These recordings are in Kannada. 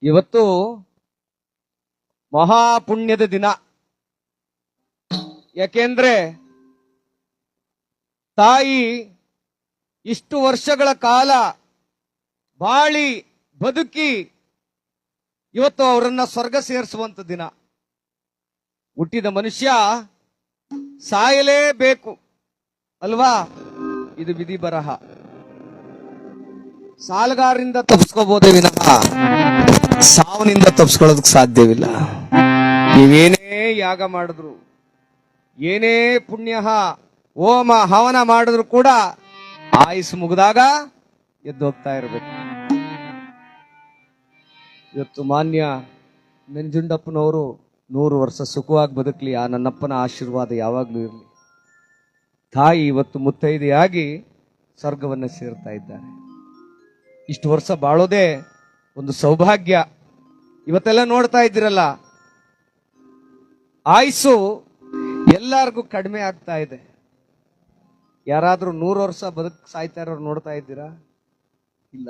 ಇವತ್ತು ಮಹಾಪುಣ್ಯದ ದಿನ. ಯಾಕೆಂದ್ರೆ ತಾಯಿ ಇಷ್ಟು ವರ್ಷಗಳ ಕಾಲ ಬಾಳಿ ಬದುಕಿ ಇವತ್ತು ಅವರನ್ನ ಸ್ವರ್ಗ ಸೇರಿಸುವಂತ ದಿನ. ಹುಟ್ಟಿದ ಮನುಷ್ಯ ಸಾಯಲೇಬೇಕು ಅಲ್ವಾ? ಇದು ವಿಧಿ ಬರಹ. ಸಾಲಗಾರರಿಂದ ತಪ್ಪಿಸ್ಕೋಬಹುದೇ ವಿನಃ ಸಾವನಿಂದ ತಪ್ಪಿಸ್ಕೊಳ್ಳೋದಕ್ಕೆ ಸಾಧ್ಯವಿಲ್ಲ. ನೀವೇನೇ ಯಾಗ ಮಾಡಿದ್ರು, ಏನೇ ಪುಣ್ಯ ಹೋಮ ಹವನ ಮಾಡಿದ್ರು ಕೂಡ ಆಯುಸ್ ಮುಗಿದಾಗ ಎದ್ದೋಗ್ತಾ ಇರಬೇಕು. ಇವತ್ತು ಮಾನ್ಯ ನಂಜುಂಡಪ್ಪನವರು 100 ವರ್ಷ ಸುಖವಾಗಿ ಬದುಕಲಿ, ಆ ನನ್ನಪ್ಪನ ಆಶೀರ್ವಾದ ಯಾವಾಗ್ಲೂ ಇರಲಿ. ತಾಯಿ ಇವತ್ತು ಮುತ್ತೈದೆಯಾಗಿ ಸ್ವರ್ಗವನ್ನು ಸೇರ್ತಾ ಇದ್ದಾರೆ. ಇಷ್ಟು ವರ್ಷ ಬಾಳೋದೇ ಒಂದು ಸೌಭಾಗ್ಯ. ಇವತ್ತೆಲ್ಲ ನೋಡ್ತಾ ಇದ್ದೀರಲ್ಲ, ಆಯುಸ್ಸು ಎಲ್ಲರಿಗೂ ಕಡಿಮೆ ಆಗ್ತಾ ಇದೆ. ಯಾರಾದ್ರೂ 100 ವರ್ಷ ಸಾಯ್ತಾ ಇರೋರು ನೋಡ್ತಾ ಇದ್ದೀರಾ? ಇಲ್ಲ.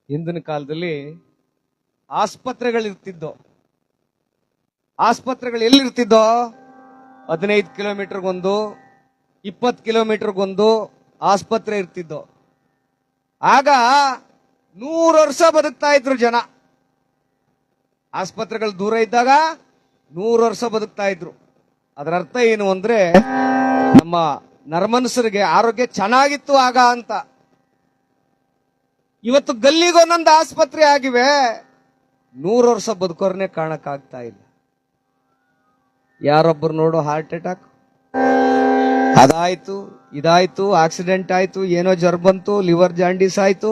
ಹಿಂದಿನ ಕಾಲದಲ್ಲಿ ಆಸ್ಪತ್ರೆಗಳಿರ್ತಿದ್ದೋ. ಆಸ್ಪತ್ರೆಗಳು ಎಲ್ಲಿರ್ತಿದ್ದೋ? 15 ಕಿಲೋಮೀಟರ್ಗೊಂದು, 20 ಕಿಲೋಮೀಟರ್ಗೊಂದು ಆಸ್ಪತ್ರೆ ಇರ್ತಿದ್ದೋ. ಆಗ 100 ವರ್ಷ ಬದುಕ್ತಾ ಇದ್ರು ಜನ. ಆಸ್ಪತ್ರೆಗಳು ದೂರ ಇದ್ದಾಗ 100 ವರ್ಷ ಬದುಕ್ತಾ ಇದ್ರು. ಅದರ ಅರ್ಥ ಏನು ಅಂದ್ರೆ, ನಮ್ಮ ನರಮನಸ್ಸರಿಗೆ ಆರೋಗ್ಯ ಚೆನ್ನಾಗಿತ್ತು ಆಗ ಅಂತ. ಇವತ್ತು ಗಲ್ಲಿಗೊಂದೊಂದು ಆಸ್ಪತ್ರೆ ಆಗಿವೆ. 100 ವರ್ಷ ಬದುಕೋರ್ನೆ ಕಾಣಕ್ಕಾಗ್ತಾ ಇಲ್ಲ. ಯಾರೊಬ್ಬರು ನೋಡು ಹಾರ್ಟ್ ಅಟ್ಯಾಕ್, ಅದಾಯ್ತು ಇದಾಯ್ತು, ಆಕ್ಸಿಡೆಂಟ್ ಆಯ್ತು, ಏನೋ ಜ್ವರ ಬಂತು, ಲಿವರ್ ಜಾಂಡೀಸ್ ಆಯ್ತು,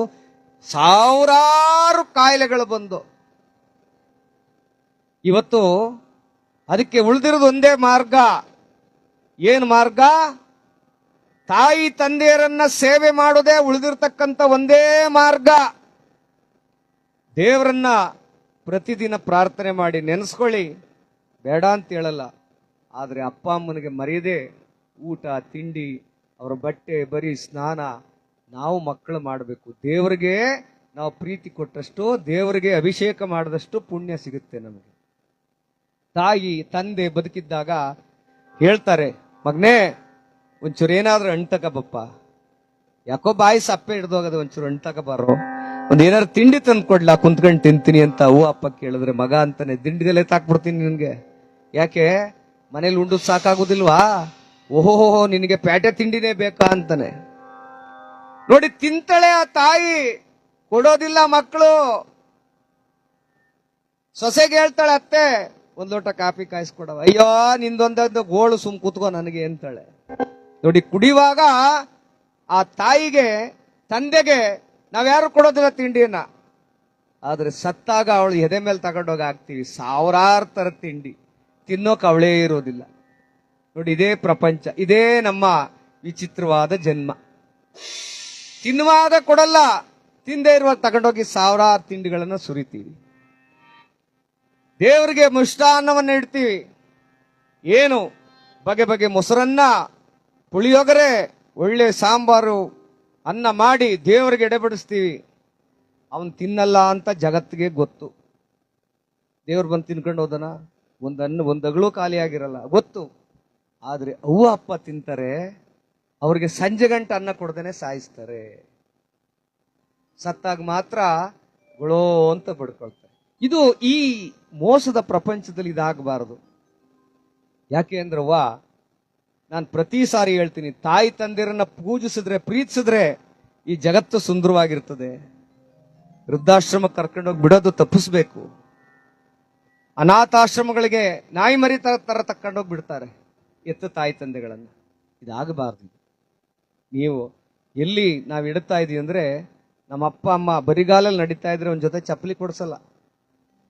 ಸಾವಿರಾರು ಕಾಯಿಲೆಗಳು ಬಂದು ಇವತ್ತು ಅದಕ್ಕೆ ಉಳಿದಿರೋದು ಒಂದೇ ಮಾರ್ಗ. ಏನು ಮಾರ್ಗ? ತಾಯಿ ತಂದೆಯರನ್ನ ಸೇವೆ ಮಾಡೋದೇ ಉಳಿದಿರ್ತಕ್ಕಂಥ ಒಂದೇ ಮಾರ್ಗ. ದೇವರನ್ನ ಪ್ರತಿದಿನ ಪ್ರಾರ್ಥನೆ ಮಾಡಿ ನೆನೆಸ್ಕೊಳ್ಳಿ, ಬೇಡ ಅಂತ ಹೇಳಲ್ಲ. ಆದ್ರೆ ಅಪ್ಪ ಅಮ್ಮನಿಗೆ ಮರೆಯದೆ ಊಟ ತಿಂಡಿ, ಅವರ ಬಟ್ಟೆ ಬರೀ ಸ್ನಾನ ನಾವು ಮಕ್ಕಳು ಮಾಡಬೇಕು. ದೇವರಿಗೆ ನಾವು ಪ್ರೀತಿ ಕೊಟ್ಟಷ್ಟು, ದೇವರಿಗೆ ಅಭಿಷೇಕ ಮಾಡಿದಷ್ಟು ಪುಣ್ಯ ಸಿಗುತ್ತೆ ನಮಗೆ. ತಾಯಿ ತಂದೆ ಬದುಕಿದ್ದಾಗ ಹೇಳ್ತಾರೆ, ಮಗನೇ ಒಂಚೂರು ಏನಾದ್ರೂ ಹಣ್ಣು ಬಪ್ಪ, ಯಾಕೋ ಬಾಯಿ ಸಪ್ಪೆ ಹಿಡ್ದೋಗದ, ಒಂಚೂರು ಹಣ್ಣು ತಗೋಬಾರೋ, ಒಂದೇನಾದ್ರು ತಿಂಡಿ ತಂದು ಕೊಡ್ಲಾ, ಕುಂತ್ಕೊಂಡು ತಿಂತೀನಿ ಅಂತ ಅವ್ವ ಅಪ್ಪ ಕೇಳಿದ್ರೆ ಮಗ ಅಂತಾನೆ, ದಿಂಡಿದಲ್ಲೇ ತಾಕ್ಬಿಡ್ತೀನಿ ನಿನ್ಗೆ. ಯಾಕೆ ಮನೇಲಿ ಉಂಡು ಸಾಕಾಗುದಿಲ್ವಾ? ಓಹೋ ನಿನಗೆ ಪ್ಯಾಟೆ ತಿಂಡಿನೇ ಬೇಕಾ ಅಂತಾನೆ. ನೋಡಿ, ತಿಂತಾಳೆ ಆ ತಾಯಿ, ಕೊಡೋದಿಲ್ಲ ಮಕ್ಕಳು. ಸೊಸೆಗೆ ಹೇಳ್ತಾಳೆ ಅತ್ತೆ, ಒಂದ್ ಲೋಟ ಕಾಫಿ ಕಾಯಿಸ್ಕೊಡವ. ಅಯ್ಯೋ ನಿಂದೊಂದೊಂದು ಗೋಳು ಸುಮ್ ಕೂತ್ಕೋ ನನಗೆ ಅಂತಾಳೆ. ನೋಡಿ, ಕುಡಿಯುವಾಗ ಆ ತಾಯಿಗೆ ತಂದೆಗೆ ನಾವ್ಯಾರು ಕೊಡೋದಿಲ್ಲ ತಿಂಡಿಯನ್ನ. ಆದ್ರೆ ಸತ್ತಾಗ ಅವಳು ಎದೆ ಮೇಲೆ ತಗೊಂಡೋಗಿ ಹಾಕ್ತಿವಿ ಸಾವಿರಾರು ತರ ತಿಂಡಿ, ತಿನ್ನೋಕೆ ಅವಳೇ ಇರೋದಿಲ್ಲ. ನೋಡಿ, ಇದೇ ಪ್ರಪಂಚ, ಇದೇ ನಮ್ಮ ವಿಚಿತ್ರವಾದ ಜನ್ಮ. ತಿನ್ನುವಾಗ ಕೊಡಲ್ಲ, ತಿಂದೇ ಇರುವಾಗ ತಗೊಂಡೋಗಿ ಸಾವಿರಾರು ತಿಂಡಿಗಳನ್ನ ಸುರಿತೀವಿ. ದೇವರಿಗೆ ಮುಷ್ಟಾನ್ನವನ್ನು ಇಡ್ತೀವಿ. ಏನು ಬಗೆ ಬಗೆ ಮೊಸರನ್ನ, ಪುಳಿಯೋಗರೆ, ಒಳ್ಳೆ ಸಾಂಬಾರು, ಅನ್ನ ಮಾಡಿ ದೇವರಿಗೆ ಎಡೆಬಡಿಸ್ತೀವಿ. ಅವನ್ ತಿನ್ನಲ್ಲ ಅಂತ ಜಗತ್ತಿಗೆ ಗೊತ್ತು. ದೇವ್ರು ಬಂದು ತಿನ್ಕೊಂಡು ಹೋದನ, ಒಂದ್ ಅಗಳು ಖಾಲಿ ಆಗಿರಲ್ಲ ಗೊತ್ತು. ಆದ್ರೆ ಅವ್ವ ಅಪ್ಪ ತಿಂತಾರೆ, ಅವ್ರಿಗೆ ಸಂಜೆ ಗಂಟೆ ಅನ್ನ ಕೊಡ್ದೇನೆ ಸಾಯಿಸ್ತಾರೆ. ಸತ್ತಾಗ ಮಾತ್ರ ಗುಳೋ ಅಂತ ಬಡ್ಕೊಳ್ತಾರೆ. ಇದು ಈ ಮೋಸದ ಪ್ರಪಂಚದಲ್ಲಿ ಇದಾಗಬಾರದು. ಯಾಕೆ ಅಂದ್ರವ್ವ, ನಾನು ಪ್ರತಿ ಸಾರಿ ಹೇಳ್ತೀನಿ, ತಾಯಿ ತಂದೆಯರನ್ನ ಪೂಜಿಸಿದ್ರೆ, ಪ್ರೀತಿಸಿದ್ರೆ ಈ ಜಗತ್ತು ಸುಂದರವಾಗಿರ್ತದೆ. ವೃದ್ಧಾಶ್ರಮ ಕರ್ಕೊಂಡೋಗಿ ಬಿಡೋದು ತಪ್ಪಿಸ್ಬೇಕು. ಅನಾಥಾಶ್ರಮಗಳಿಗೆ ನಾಯಿ ಮರಿ ತರ ತಕ್ಕೊಂಡೋಗಿ ಬಿಡ್ತಾರೆ ಎತ್ತು ತಾಯಿ ತಂದೆಗಳನ್ನ. ಇದಾಗಬಾರ್ದು. ನೀವು ಎಲ್ಲಿ ನಾವು ಇಡ್ತಾ ಇದೀವಿ ಅಂದ್ರೆ, ನಮ್ಮ ಅಪ್ಪ ಅಮ್ಮ ಬರಿಗಾಲಲ್ಲಿ ನಡೀತಾ ಇದ್ರೆ ಒಂದ್ ಜೊತೆ ಚಪ್ಪಲಿ ಕೊಡ್ಸಲ್ಲ.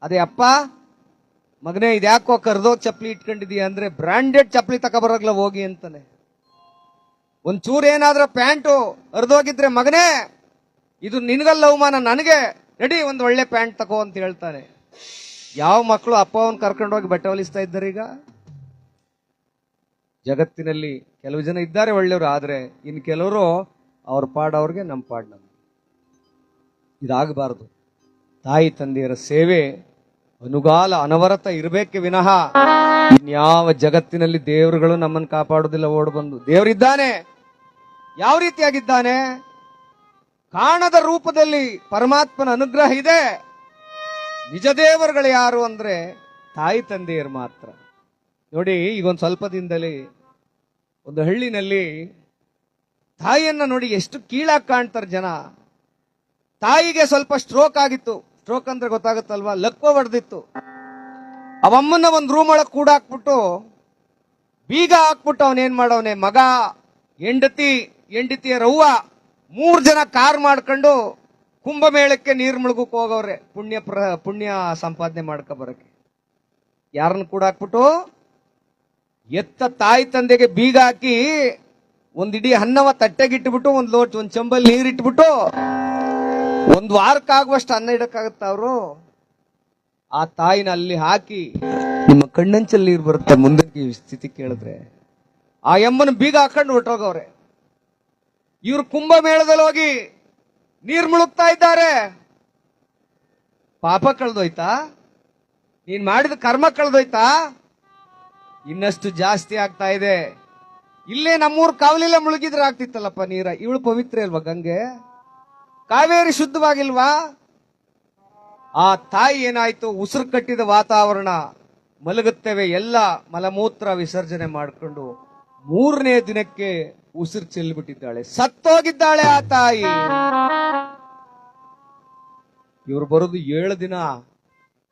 ಅದೇ ಅಪ್ಪ, ಮಗನೇ ಇದ್ಯಾಕೋ ಕರ್ದೋ ಚಪ್ಪಲಿ ಇಟ್ಕೊಂಡಿದೀಯ ಅಂದ್ರೆ, ಬ್ರಾಂಡೆಡ್ ಚಪ್ಪಲಿ ತಗೊಬರಾಗ್ಲ ಹೋಗಿ ಅಂತಾನೆ. ಒಂಚೂರು ಏನಾದ್ರೂ ಪ್ಯಾಂಟು ಹರಿದೋಗಿದ್ರೆ, ಮಗನೇ ಇದು ನಿನಗಲ್ಲ ಅವಮಾನ, ನನಗೆ, ನಡಿ ಒಂದ್ ಒಳ್ಳೆ ಪ್ಯಾಂಟ್ ತಗೋ ಅಂತ ಹೇಳ್ತಾನೆ. ಯಾವ ಮಕ್ಕಳು ಅಪ್ಪ ಅವನ್ ಕರ್ಕೊಂಡೋಗಿ ಬಟ್ಟೆ ಹೊಲಿಸ್ತಾ ಇದ್ದಾರೆ ಈಗ? ಜಗತ್ತಿನಲ್ಲಿ ಕೆಲವು ಜನ ಇದ್ದಾರೆ ಒಳ್ಳೆಯವರು, ಆದ್ರೆ ಇನ್ನು ಕೆಲವರು ಅವ್ರ ಪಾಡ್ ಅವ್ರಿಗೆ, ನಮ್ಮ ಪಾಡ್ ನಮ್ಗೆ. ಇದಾಗಬಾರದು. ತಾಯಿ ತಂದೆಯರ ಸೇವೆ ಅನುಗಾಲ ಅನವರತ ಇರಬೇಕೆ ವಿನಃ ಇನ್ಯಾವ ಜಗತ್ತಿನಲ್ಲಿ ದೇವರುಗಳು ನಮ್ಮನ್ನು ಕಾಪಾಡುವುದಿಲ್ಲ. ಓಡ್ ಬಂದು ದೇವರಿದ್ದಾನೆ. ಯಾವ ರೀತಿಯಾಗಿದ್ದಾನೆ? ಕಾಣದ ರೂಪದಲ್ಲಿ ಪರಮಾತ್ಮನ ಅನುಗ್ರಹ ಇದೆ. ನಿಜ ದೇವರುಗಳು ಯಾರು ಅಂದ್ರೆ ತಾಯಿ ತಂದೆಯರು ಮಾತ್ರ. ನೋಡಿ, ಈಗೊಂದು ಸ್ವಲ್ಪ ದಿನದಲ್ಲಿ ಒಂದು ಹಳ್ಳಿನಲ್ಲಿ ತಾಯಿಯನ್ನ ನೋಡಿ ಎಷ್ಟು ಕೀಳಾಗಿ ಕಾಣ್ತಾರೆ ಜನ. ತಾಯಿಗೆ ಸ್ವಲ್ಪ ಸ್ಟ್ರೋಕ್ ಆಗಿತ್ತು. ಸ್ಟ್ರೋಕ್ ಅಂದ್ರೆ ಗೊತ್ತಾಗುತ್ತಲ್ವಾ, ಲಕ್ವ ಹೊಡೆದಿತ್ತು. ಅವಮ್ಮನ್ನ ಒಂದು ರೂಮ್ ಒಳಗೆ ಕೂಡ ಹಾಕ್ಬಿಟ್ಟು ಬೀಗ ಹಾಕ್ಬಿಟ್ಟು ಅವನೇನ್ ಮಾಡವನೆ, ಮಗ, ಹೆಂಡತಿಯ ರವ್ವ 3 ಜನ ಕಾರ್ ಮಾಡ್ಕೊಂಡು ಕುಂಭಮೇಳಕ್ಕೆ ನೀರ್ ಮುಳುಗಕ್ಕೆ ಹೋಗವ್ರೆ, ಪುಣ್ಯ ಸಂಪಾದನೆ ಮಾಡ್ಕೊ ಬರಕ್ಕೆ. ಯಾರನ್ನ ಕೂಡ ಹಾಕ್ಬಿಟ್ಟು ಎತ್ತ ತಾಯಿ ತಂದೆಗೆ ಬೀಗ ಹಾಕಿ ಒಂದಿಡೀ ಅನ್ನವ ತಟ್ಟೆಗಿಟ್ಬಿಟ್ಟು ಒಂದು ಚಂಬಲ್ ನೀರಿಟ್ಬಿಟ್ಟು 1 ವಾರಕ್ಕಾಗುವಷ್ಟು ಅನ್ನ ಇಡಕ್ಕಾಗತ್ತ ಅವರು? ಆ ತಾಯಿನ ಅಲ್ಲಿ ಹಾಕಿ ನಿಮ್ಮ ಕಣ್ಣಂಚಲ್ಲಿ ನೀರು ಬರುತ್ತೆ ಮುಂದಕ್ಕೆ ಸ್ಥಿತಿ ಕೇಳಿದ್ರೆ. ಆ ಎಮ್ಮನ ಬೀಗ ಹಾಕೊಂಡು ಹೊಟ್ಟೋಗವ್ರೆ. ಇವ್ರು ಕುಂಭಮೇಳದಲ್ಲಿ ಹೋಗಿ ನೀರ್ ಮುಳುಗ್ತಾ ಇದ್ದಾರೆ. ಪಾಪ ಕಳೆದೋಯ್ತಾ? ನೀನ್ ಮಾಡಿದ ಕರ್ಮ ಕಳೆದೋಯ್ತಾ? ಇನ್ನಷ್ಟು ಜಾಸ್ತಿ ಆಗ್ತಾ ಇದೆ. ಇಲ್ಲೇ ನಮ್ಮೂರ್ ಕಾವಲಿಲ್ಲ ಮುಳುಗಿದ್ರೆ ಆಗ್ತಿತ್ತಲ್ಲಪ್ಪ ನೀರ. ಇವಳು ಪವಿತ್ರ ಇಲ್ವಾ ಗಂಗೆ? ಕಾವೇರಿ ಶುದ್ಧವಾಗಿಲ್ವಾ? ಆ ತಾಯಿ ಏನಾಯ್ತು, ಉಸಿರು ಕಟ್ಟಿದ ವಾತಾವರಣ, ಮಲಗುತ್ತೇವೆ ಎಲ್ಲ ಮಲಮೂತ್ರ ವಿಸರ್ಜನೆ ಮಾಡಿಕೊಂಡು 3ನೇ ದಿನಕ್ಕೆ ಉಸಿರು ಚೆಲ್ಲಿಬಿಟ್ಟಿದ್ದಾಳೆ, ಸತ್ತೋಗಿದ್ದಾಳೆ ಆ ತಾಯಿ. ಇವ್ರು ಬರೋದು 7 ದಿನ.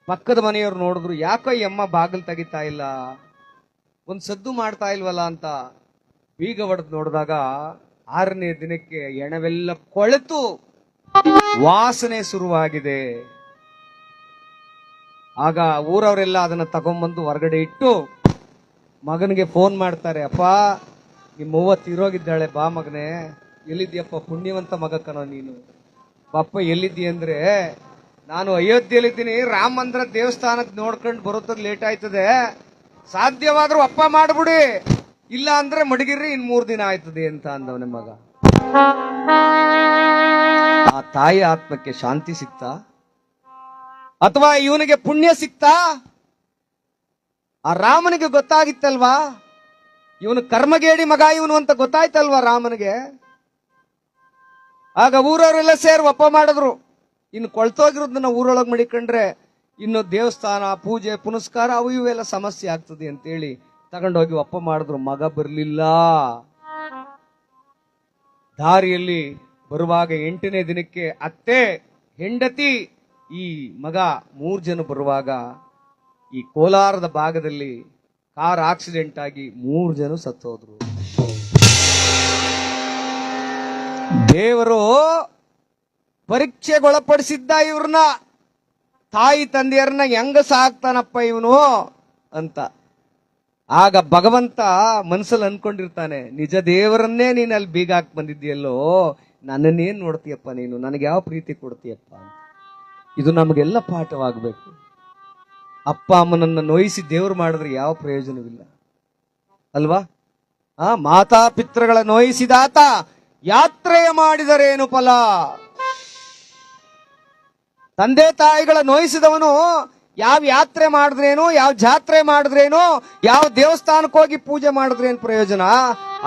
ಪಕ್ಕದ ಮನೆಯವ್ರು ನೋಡಿದ್ರು, ಯಾಕೋ ಈ ಅಮ್ಮ ಬಾಗಿಲು ತೆಗಿತಾ ಇಲ್ಲ, ಒಂದ್ ಸದ್ದು ಮಾಡ್ತಾ ಇಲ್ವಲ್ಲ ಅಂತ ಬೀಗ ಹೊಡೆದು ನೋಡಿದಾಗ 6ನೇ ದಿನಕ್ಕೆ ಎಣವೆಲ್ಲ ಕೊಳೆತು ವಾಸನೆ ಶುರುವಾಗಿದೆ. ಆಗ ಊರವರೆಲ್ಲ ಅದನ್ನ ತಗೊಂಡ್ಬಂದು ಹೊರಗಡೆ ಇಟ್ಟು ಮಗನಿಗೆ ಫೋನ್ ಮಾಡ್ತಾರೆ, ಅಪ್ಪ ನಿಮ್ಮವ್ವ ತೀರೋಗಿದ್ದಾಳೆ, ಬಾ ಮಗನೇ. ಎಲ್ಲಿದ್ಯಪ್ಪ? ಪುಣ್ಯವಂತ ಮಗ ಕಣೋ ನೀನು. ಪಪ್ಪ ಎಲ್ಲಿದ್ದೀ ಅಂದ್ರೆ, ನಾನು ಅಯೋಧ್ಯೆಯಲ್ಲಿದ್ದೀನಿ, ರಾಮ ಮಂದಿರ ದೇವಸ್ಥಾನಕ್ಕೆ ನೋಡ್ಕೊಂಡು ಬರೋದ್ರ ಲೇಟ್ ಆಯ್ತದೆ, ಸಾಧ್ಯವಾದ್ರೂ ಅಪ್ಪ ಮಾಡ್ಬಿಡಿ, ಇಲ್ಲ ಅಂದ್ರೆ ಮಡಗಿರ್ರಿ, ಇನ್ 3 ದಿನ ಆಯ್ತದೆ ಅಂತ ಅಂದವನ ಮಗ. ಆ ತಾಯಿ ಆತ್ಮಕ್ಕೆ ಶಾಂತಿ ಸಿಕ್ತಾ ಅಥವಾ ಇವನಿಗೆ ಪುಣ್ಯ ಸಿಕ್ತಾ? ಆ ರಾಮನಿಗೆ ಗೊತ್ತಾಗಿತ್ತಲ್ವಾ, ಇವನು ಕರ್ಮಗೇಡಿ ಮಗ ಇವನು ಅಂತ ಗೊತ್ತಾಯ್ತಲ್ವಾ ರಾಮನಿಗೆ. ಆಗ ಊರವರೆಲ್ಲ ಸೇರಿ ಒಪ್ಪ ಮಾಡಿದ್ರು, ಇನ್ನು ಕೊಳ್ತೋಗಿರೋದನ್ನ ಊರೊಳಗೆ ಮಡಿಕೊಂಡ್ರೆ ಇನ್ನು ದೇವಸ್ಥಾನ ಪೂಜೆ ಪುನಸ್ಕಾರ ಅವು ಇವೆಲ್ಲ ಸಮಸ್ಯೆ ಆಗ್ತದೆ ಅಂತೇಳಿ ತಗೊಂಡೋಗಿ ಒಪ್ಪ ಮಾಡಿದ್ರು. ಮಗ ಬರಲಿಲ್ಲ. ದಾರಿಯಲ್ಲಿ ಬರುವಾಗ 8ನೇ ದಿನಕ್ಕೆ ಅತ್ತೆ, ಹೆಂಡತಿ, ಈ ಮಗ 3 ಜನ ಬರುವಾಗ ಈ ಕೋಲಾರದ ಭಾಗದಲ್ಲಿ ಕಾರ್ ಆಕ್ಸಿಡೆಂಟ್ ಆಗಿ 3 ಜನ ಸತ್ತೋದ್ರು. ದೇವರು ಪರೀಕ್ಷೆಗೊಳಪಡಿಸಿದ್ದ ಇವ್ರನ್ನ, ತಾಯಿ ತಂದೆಯರನ್ನ ಹೆಂಗ ಸಾಕ್ತಾನಪ್ಪ ಇವನು ಅಂತ. ಆಗ ಭಗವಂತ ಮನಸ್ಸಲ್ಲಿ ಅನ್ಕೊಂಡಿರ್ತಾನೆ, ನಿಜ ದೇವರನ್ನೇ ನೀನು ಅಲ್ಲಿ ಬೀಗ ಹಾಕಿ ಬಂದಿದ್ದೀಯಲ್ಲೋ, ನನ್ನನ್ನೇನ್ ನೋಡ್ತೀಯಪ್ಪ ನೀನು, ನನಗೆ ಯಾವ ಪ್ರೀತಿ ಕೊಡ್ತೀಯಪ್ಪ ಅಂತ. ಇದು ನಮಗೆಲ್ಲ ಪಾಠವಾಗಬೇಕು. ಅಪ್ಪ ಅಮ್ಮನನ್ನ ನೋಯಿಸಿ ದೇವ್ರು ಮಾಡಿದ್ರೆ ಯಾವ ಪ್ರಯೋಜನವಿಲ್ಲ ಅಲ್ವಾ? ಮಾತಾ ಪಿತೃಗಳ ನೋಯಿಸಿದಾತ ಯಾತ್ರೆಯ ಮಾಡಿದರೇನು ಫಲ. ತಂದೆ ತಾಯಿಗಳ ನೋಯಿಸಿದವನು ಯಾವ ಯಾತ್ರೆ ಮಾಡಿದ್ರೇನು, ಯಾವ ಜಾತ್ರೆ ಮಾಡಿದ್ರೇನು, ಯಾವ ದೇವಸ್ಥಾನಕ್ಕೆ ಹೋಗಿ ಪೂಜೆ ಮಾಡಿದ್ರೇನು ಪ್ರಯೋಜನ?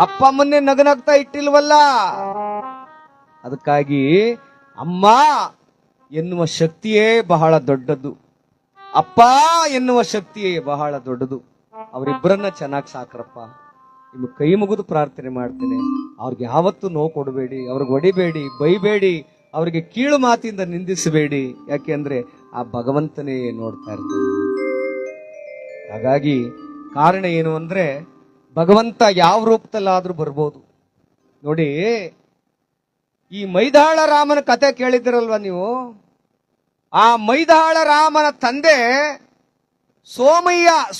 ಅಪ್ಪ ಅಮ್ಮನ್ನೇ ನಗನಗ್ತಾ ಇಟ್ಟಿಲ್ವಲ್ಲ. ಅದಕ್ಕಾಗಿ ಅಮ್ಮ ಎನ್ನುವ ಶಕ್ತಿಯೇ ಬಹಳ ದೊಡ್ಡದು, ಅಪ್ಪ ಎನ್ನುವ ಶಕ್ತಿಯೇ ಬಹಳ ದೊಡ್ಡದು. ಅವರಿಬ್ಬರನ್ನ ಚೆನ್ನಾಗಿ ಸಾಕ್ರಪ್ಪ. ನಿಮ್ಗೆ ಕೈ ಮುಗಿದು ಪ್ರಾರ್ಥನೆ ಮಾಡ್ತೇನೆ, ಅವ್ರಿಗೆ ಯಾವತ್ತೂ ನೋವು ಕೊಡಬೇಡಿ, ಅವ್ರಿಗೆ ಹೊಡಿಬೇಡಿ, ಬೈಬೇಡಿ, ಅವರಿಗೆ ಕೀಳು ಮಾತಿಂದ ನಿಂದಿಸಬೇಡಿ. ಯಾಕೆಂದ್ರೆ ಆ ಭಗವಂತನೇ ನೋಡ್ತಾ ಇರ್ತಾನೆ. ಹಾಗಾಗಿ ಕಾರಣ ಏನು ಅಂದ್ರೆ, ಭಗವಂತ ಯಾವ ರೂಪದಲ್ಲಾದ್ರೂ ಬರ್ಬೋದು. ನೋಡಿ, ಈ ಮೈದಾಳ ರಾಮನ ಕತೆ ಕೇಳಿದಿರಲ್ವ ನೀವು? ಆ ಮೈದಾಳ ರಾಮನ ತಂದೆ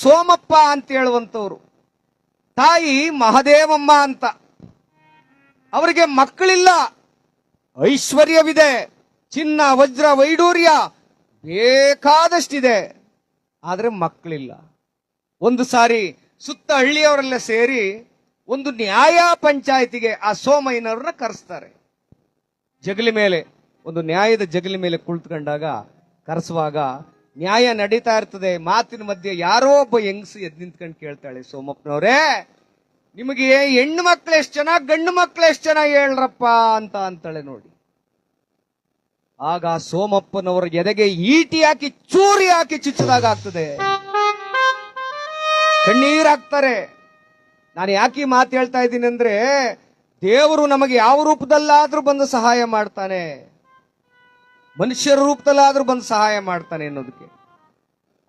ಸೋಮಪ್ಪ ಅಂತ ಹೇಳುವಂತವ್ರು, ತಾಯಿ ಮಹದೇವಮ್ಮ ಅಂತ. ಅವರಿಗೆ ಮಕ್ಕಳಿಲ್ಲ, ಐಶ್ವರ್ಯವಿದೆ, ಚಿನ್ನ ವಜ್ರ ವೈಡೂರ್ಯ ಬೇಕಾದಷ್ಟಿದೆ, ಆದ್ರೆ ಮಕ್ಕಳಿಲ್ಲ. ಒಂದು ಸಾರಿ ಸುತ್ತ ಹಳ್ಳಿಯವರೆಲ್ಲ ಸೇರಿ ಒಂದು ನ್ಯಾಯ ಪಂಚಾಯತಿಗೆ ಆ ಸೋಮಯ್ಯನವ್ರನ್ನ ಕರೆಸ್ತಾರೆ. ಜಗಲಿ ಮೇಲೆ, ಒಂದು ನ್ಯಾಯದ ಜಗಲಿ ಮೇಲೆ ಕುಳಿತುಕೊಂಡಾಗ ಕರೆಸುವಾಗ ನ್ಯಾಯ ನಡೀತಾ ಇರ್ತದೆ. ಮಾತಿನ ಮಧ್ಯೆ ಯಾರೋ ಒಬ್ಬ ಹೆಂಗಸು ಎದ್ ನಿಂತ್ಕೊಂಡು ಕೇಳ್ತಾಳೆ, ಸೋಮಪ್ಪನವ್ರೇ ನಿಮಗೆ ಹೆಣ್ಣು ಮಕ್ಳು ಎಷ್ಟು ಜನ ಗಂಡು ಮಕ್ಳು ಎಷ್ಟು ಜನ ಹೇಳ್ರಪ್ಪ ಅಂತಾಳೆ ನೋಡಿ. ಆಗ ಸೋಮಪ್ಪನವರ ಎದೆಗೆ ಈಟಿ ಹಾಕಿ ಚೂರಿ ಹಾಕಿ ಚುಚ್ಚದಾಗ ಆಗ್ತದೆ, ಕಣ್ಣೀರಾಗ್ತಾರೆ. ನಾನು ಯಾಕೆ ಮಾತು ಹೇಳ್ತಾ ಇದ್ದೀನಿ ಅಂದ್ರೆ, ದೇವರು ನಮಗೆ ಯಾವ ರೂಪದಲ್ಲಾದ್ರೂ ಬಂದು ಸಹಾಯ ಮಾಡ್ತಾನೆ, ಮನುಷ್ಯರ ರೂಪದಲ್ಲಾದ್ರೂ ಬಂದು ಸಹಾಯ ಮಾಡ್ತಾನೆ ಅನ್ನೋದಕ್ಕೆ.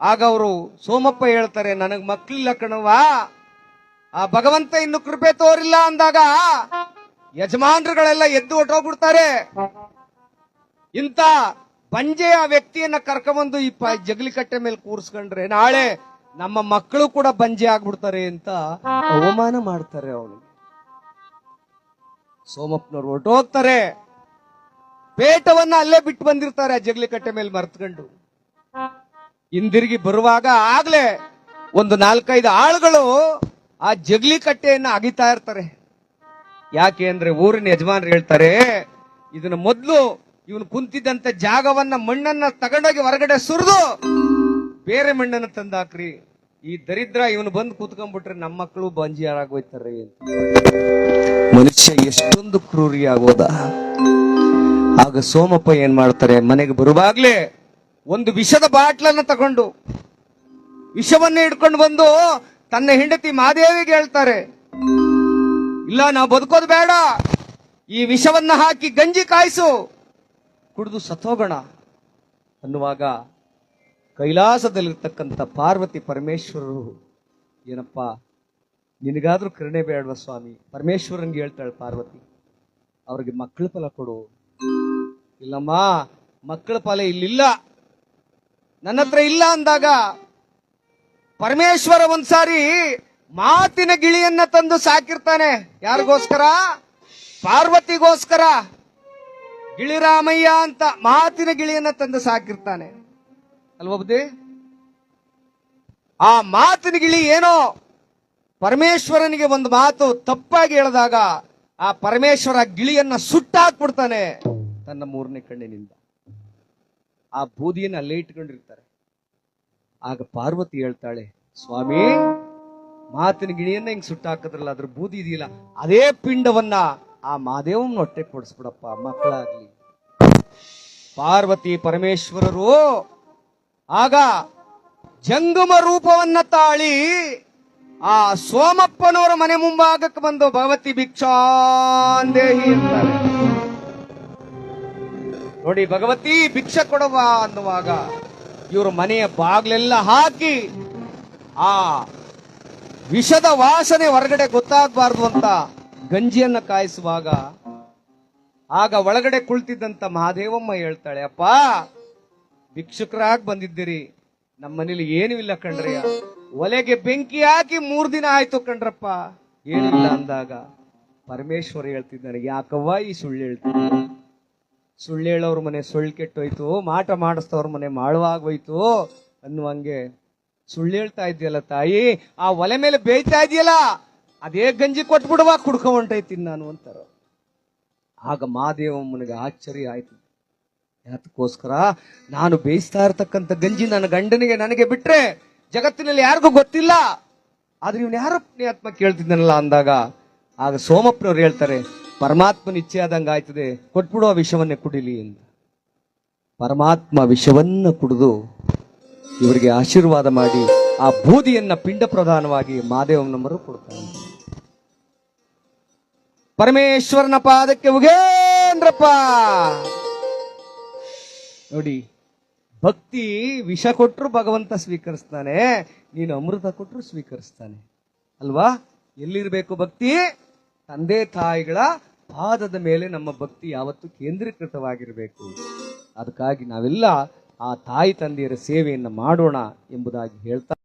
ಆಗ ಅವರು ಸೋಮಪ್ಪ ಹೇಳ್ತಾರೆ, ನನಗ್ ಮಕ್ಳಿಲ್ಲ ಕಣವಾ, ಆ ಭಗವಂತ ಇನ್ನು ಕೃಪೆ ತೋರಿಲ್ಲ ಅಂದಾಗ ಯಜಮಾನ್ರುಗಳೆಲ್ಲ ಎದ್ದು ಹೊಟ್ಟೋಗ್ಬಿಡ್ತಾರೆ. ಇಂಥ ಬಂಜೆಯ ವ್ಯಕ್ತಿಯನ್ನ ಕರ್ಕೊಂಬಂದು ಈ ಜಗಲಿ ಕಟ್ಟೆ ಮೇಲೆ ಕೂರಿಸ್ಕೊಂಡ್ರೆ ನಾಳೆ ನಮ್ಮ ಮಕ್ಕಳು ಕೂಡ ಬಂಜೆ ಆಗ್ಬಿಡ್ತಾರೆ ಅಂತ ಅವಮಾನ ಮಾಡ್ತಾರೆ ಅವನಿಗೆ. ಸೋಮಪ್ಪನವ್ರು ಹೊರಟೋಗ್ತಾರೆ, ಪೇಟವನ್ನ ಅಲ್ಲೇ ಬಿಟ್ಟು ಬಂದಿರ್ತಾರೆ ಆ ಜಗಲಿ ಕಟ್ಟೆ ಮೇಲೆ ಮರ್ತ್ಕೊಂಡು. ಹಿಂದಿರುಗಿ ಬರುವಾಗ ಆಗ್ಲೇ ಒಂದು 4-5 ಆಳುಗಳು ಆ ಜಗಲಿ ಕಟ್ಟೆಯನ್ನ ಅಗಿತಾ ಇರ್ತಾರೆ. ಯಾಕೆ ಅಂದ್ರೆ ಊರಿನ ಯಜಮಾನ್ರು ಹೇಳ್ತಾರೆ, ಇದನ್ನ ಮೊದ್ಲು ಇವನು ಕುಂತಿದ್ದಂತ ಜಾಗವನ್ನ ಮಣ್ಣನ್ನ ತಗೊಂಡೋಗಿ ಹೊರಗಡೆ ಸುರಿದು ಬೇರೆ ಮಣ್ಣನ್ನ ತಂದಾಕ್ರಿ, ಈ ದರಿದ್ರ ಇವನು ಬಂದು ಕೂತ್ಕೊಂಡ್ಬಿಟ್ರೆ ನಮ್ಮ ಮಕ್ಕಳು ಬಂಜಿಯಾರಾಗೋಯ್ತಾರೆ ಅಂತ. ಮನುಷ್ಯ ಎಷ್ಟೊಂದು ಕ್ರೂರಿ ಆಗೋದ. ಆಗ ಸೋಮಪ್ಪ ಏನ್ ಮಾಡ್ತಾರೆ, ಮನೆಗೆ ಬರುವಾಗ್ಲೇ ಒಂದು ವಿಷದ ಬಾಟ್ಲನ್ನ ತಗೊಂಡು ವಿಷವನ್ನೇ ಹಿಡ್ಕೊಂಡು ಬಂದು ತನ್ನ ಹೆಂಡತಿ ಮಾದೇವಿಗೆ ಹೇಳ್ತಾರೆ, ಇಲ್ಲ ನಾವು ಬದುಕೋದು ಬೇಡ, ಈ ವಿಷವನ್ನ ಹಾಕಿ ಗಂಜಿ ಕಾಯಿಸು, ಕುಡಿದು ಸತ್ತೋಗೋಣ ಅನ್ನುವಾಗ ಕೈಲಾಸದಲ್ಲಿರ್ತಕ್ಕಂಥ ಪಾರ್ವತಿ ಪರಮೇಶ್ವರರು, ಏನಪ್ಪ ನಿನಗಾದ್ರೂ ಕರುಣೆ ಬೇಡವ ಸ್ವಾಮಿ, ಪರಮೇಶ್ವರನ್ಗೆ ಹೇಳ್ತಾಳೆ ಪಾರ್ವತಿ, ಅವ್ರಿಗೆ ಮಕ್ಕಳ ಫಲ ಕೊಡು. ಇಲ್ಲಮ್ಮ ಮಕ್ಕಳ ಫಲ ಇಲ್ಲಿಲ್ಲ, ನನ್ನ ಹತ್ರ ಇಲ್ಲ ಅಂದಾಗ ಪರಮೇಶ್ವರ ಒಂದ್ಸಾರಿ ಮಾತಿನ ಗಿಳಿಯನ್ನ ತಂದು ಸಾಕಿರ್ತಾನೆ. ಯಾರಿಗೋಸ್ಕರ? ಪಾರ್ವತಿಗೋಸ್ಕರ. ಗಿಳಿರಾಮಯ್ಯ ಅಂತ ಮಾತಿನ ಗಿಳಿಯನ್ನ ತಂದು ಸಾಕಿರ್ತಾನೆ ಅಲ್ವಾ ಬುದ್ಧಿ? ಆ ಮಾತಿನ ಗಿಳಿ ಏನೋ ಪರಮೇಶ್ವರನಿಗೆ ಒಂದು ಮಾತು ತಪ್ಪಾಗಿ ಹೇಳಿದಾಗ ಆ ಪರಮೇಶ್ವರ ಗಿಳಿಯನ್ನ ಸುಟ್ಟಾಕ್ಬಿಡ್ತಾನೆ ತನ್ನ 3ನೇ ಕಣ್ಣಿನಿಂದ. ಆ ಬೂದಿಯನ್ನು ಅಲ್ಲೇ ಇಟ್ಕೊಂಡಿರ್ತಾರೆ. ಆಗ ಪಾರ್ವತಿ ಹೇಳ್ತಾಳೆ, ಸ್ವಾಮಿ ಮಾತಿನ ಗಿಳಿಯನ್ನ ಹಿಂಗ್ ಸುಟ್ಟಾಕಿದ್ರಲ್ಲ ಅದ್ರ ಬೂದಿ ಇದೆಯಲ್ಲ, ಅದೇ ಪಿಂಡವನ್ನ ಆ ಮಾದೇವನ ಹೊಟ್ಟೆ ಕೊಡಿಸ್ಬಿಡಪ್ಪ, ಮಕ್ಕಳಾಗ್ಲಿ. ಪಾರ್ವತಿ ಪರಮೇಶ್ವರರು ಆಗ ಜಂಗಮ ರೂಪವನ್ನ ತಾಳಿ ಆ ಸೋಮಪ್ಪನವರ ಮನೆ ಮುಂಭಾಗಕ್ಕೆ ಬಂದು ಭಗವತಿ ಭಿಕ್ಷಾಂದೇಹಿ ಅಂತಾರೆ ನೋಡಿ. ಭಗವತಿ ಭಿಕ್ಷೆ ಕೊಡುವ ಅನ್ನುವಾಗ ಇವರು ಮನೆಯ ಬಾಗ್ಲೆಲ್ಲ ಹಾಕಿ ಆ ವಿಷದ ವಾಸನೆ ಹೊರಗಡೆ ಗೊತ್ತಾಗಬಾರ್ದು ಅಂತ ಗಂಜಿಯನ್ನ ಕಾಯಿಸುವಾಗ ಆಗ ಒಳಗಡೆ ಕುಳಿತಿದ್ದಂತ ಮಹಾದೇವಮ್ಮ ಹೇಳ್ತಾಳೆ, ಅಪ್ಪ ಭಿಕ್ಷುಕರಾಗಿ ಬಂದಿದ್ದೀರಿ, ನಮ್ಮ ಮನೇಲಿ ಏನೂ ಇಲ್ಲ ಕಣ್ರಯ್ಯ, ಒಲೆಗೆ ಬೆಂಕಿ ಹಾಕಿ 3 ದಿನ ಆಯ್ತು ಕಣ್ರಪ್ಪ, ಏನಿಲ್ಲ ಅಂದಾಗ ಪರಮೇಶ್ವರ ಹೇಳ್ತಿದ್ದಾನೆ, ಯಾಕವ್ವ ಈ ಸುಳ್ಳು ಹೇಳ್ತಿದ್ದ? ಸುಳ್ಳು ಹೇಳೋರ್ ಮನೆ ಸುಳ್ಳು ಕೆಟ್ಟೋಯ್ತು, ಮಾಟ ಮಾಡಿಸ್ತವ್ರ ಮನೆ ಮಾಳುವಾಗೋಯ್ತು ಅನ್ನುವಂಗೆ ಸುಳ್ಳು ಹೇಳ್ತಾ ಇದೆಯಲ್ಲ ತಾಯಿ, ಆ ಒಲೆ ಮೇಲೆ ಬೇಯ್ತಾ ಇದೆಯಲ್ಲ ಅದೇ ಗಂಜಿ ಕೊಟ್ಬಿಡುವ, ಕುಡ್ಕೊ ಹೊಂಟೈತೀನಿ ನಾನು ಅಂತಾರ. ಆಗ ಮಹಾದೇವಮ್ಮನಿಗೆ ಆಶ್ಚರ್ಯ ಆಯ್ತು. ಯಾತಕ್ಕೋಸ್ಕರ? ನಾನು ಬೇಯಿಸ್ತಾ ಇರ್ತಕ್ಕಂಥ ಗಂಜಿ ನನ್ನ ಗಂಡನಿಗೆ ನನಗೆ ಬಿಟ್ರೆ ಜಗತ್ತಿನಲ್ಲಿ ಯಾರಿಗೂ ಗೊತ್ತಿಲ್ಲ, ಆದ್ರೆ ಇವನು ಯಾರ ಪುಣ್ಯಾತ್ಮ ಕೇಳ್ತಿದ್ದಾನಲ್ಲ ಅಂದಾಗ ಆಗ ಸೋಮಪ್ಪನವ್ರು ಹೇಳ್ತಾರೆ, ಪರಮಾತ್ಮನ ಇಚ್ಛೆ ಆದಂಗ ಆಯ್ತದೆ, ಕೊಟ್ಬಿಡುವ ವಿಷವನ್ನೇ ಕುಡಿಲಿ ಎಂದು. ಪರಮಾತ್ಮ ವಿಷವನ್ನ ಕುಡಿದು ಇವರಿಗೆ ಆಶೀರ್ವಾದ ಮಾಡಿ ಆ ಬೂದಿಯನ್ನ ಪಿಂಡ ಪ್ರಧಾನವಾಗಿ ಮಹಾದೇವನಮ್ಮರು ಕೊಡ್ತಾರೆ. ಪರಮೇಶ್ವರನ ಪಾದಕ್ಕೆ ಉಗೇಂದ್ರಪ್ಪ. ನೋಡಿ, ಭಕ್ತಿ ವಿಷ ಕೊಟ್ಟರು ಭಗವಂತ ಸ್ವೀಕರಿಸ್ತಾನೆ, ನೀನು ಅಮೃತ ಕೊಟ್ಟರು ಸ್ವೀಕರಿಸ್ತಾನೆ ಅಲ್ವಾ? ಎಲ್ಲಿರ್ಬೇಕು ಭಕ್ತಿ? ತಂದೆ ತಾಯಿಗಳ ಪಾದದ ಮೇಲೆ ನಮ್ಮ ಭಕ್ತಿ ಯಾವತ್ತೂ ಕೇಂದ್ರೀಕೃತವಾಗಿರಬೇಕು. ಅದಕ್ಕಾಗಿ ನಾವೆಲ್ಲ ಆ ತಾಯಿ ತಂದೆಯರ ಸೇವೆಯನ್ನು ಮಾಡೋಣ ಎಂಬುದಾಗಿ ಹೇಳ್ತಾ